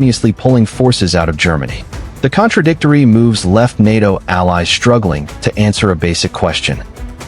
simultaneously pulling forces out of Germany. The contradictory moves left NATO allies struggling to answer a basic question.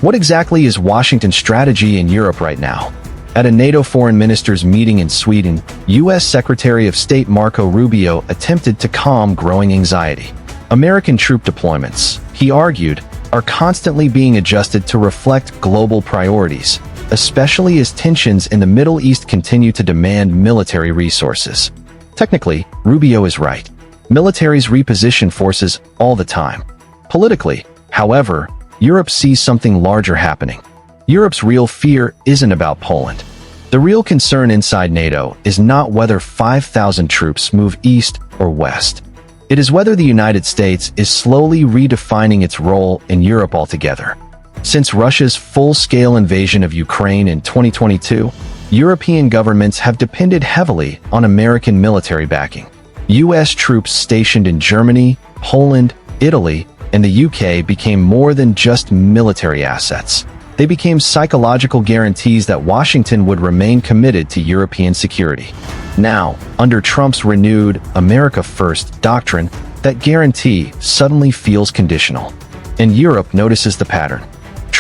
What exactly is Washington's strategy in Europe right now? At a NATO foreign ministers meeting in Sweden, U.S. Secretary of State Marco Rubio attempted to calm growing anxiety. American troop deployments, he argued, are constantly being adjusted to reflect global priorities, especially as tensions in the Middle East continue to demand military resources. Technically, Rubio is right. Militaries reposition forces all the time. Politically, however, Europe sees something larger happening. Europe's real fear isn't about Poland. The real concern inside NATO is not whether 5,000 troops move east or west. It is whether the United States is slowly redefining its role in Europe altogether. Since Russia's full-scale invasion of Ukraine in 2022, European governments have depended heavily on American military backing. U.S. troops stationed in Germany, Poland, Italy, and the UK became more than just military assets. They became psychological guarantees that Washington would remain committed to European security. Now, under Trump's renewed America First doctrine, that guarantee suddenly feels conditional. And Europe notices the pattern.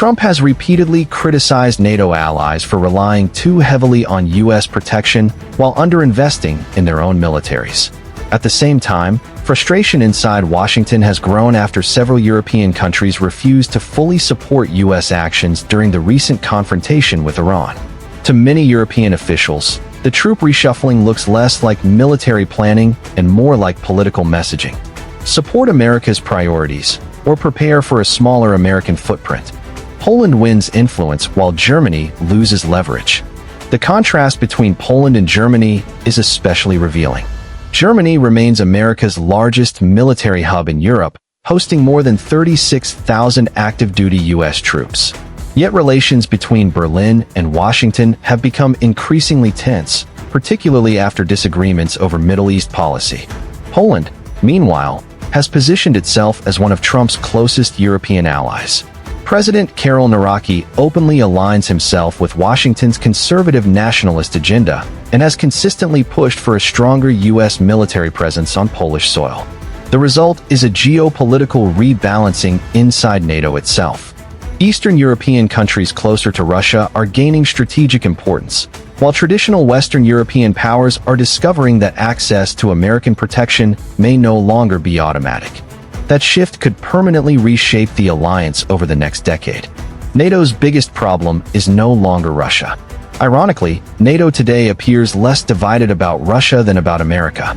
Trump has repeatedly criticized NATO allies for relying too heavily on U.S. protection while underinvesting in their own militaries. At the same time, frustration inside Washington has grown after several European countries refused to fully support U.S. actions during the recent confrontation with Iran. To many European officials, the troop reshuffling looks less like military planning and more like political messaging. Support America's priorities, or prepare for a smaller American footprint. Poland wins influence while Germany loses leverage. The contrast between Poland and Germany is especially revealing. Germany remains America's largest military hub in Europe, hosting more than 36,000 active-duty U.S. troops. Yet relations between Berlin and Washington have become increasingly tense, particularly after disagreements over Middle East policy. Poland, meanwhile, has positioned itself as one of Trump's closest European allies. President Karol Nawrocki openly aligns himself with Washington's conservative nationalist agenda and has consistently pushed for a stronger U.S. military presence on Polish soil. The result is a geopolitical rebalancing inside NATO itself. Eastern European countries closer to Russia are gaining strategic importance, while traditional Western European powers are discovering that access to American protection may no longer be automatic. That shift could permanently reshape the alliance over the next decade. NATO's biggest problem is no longer Russia. Ironically, NATO today appears less divided about Russia than about America.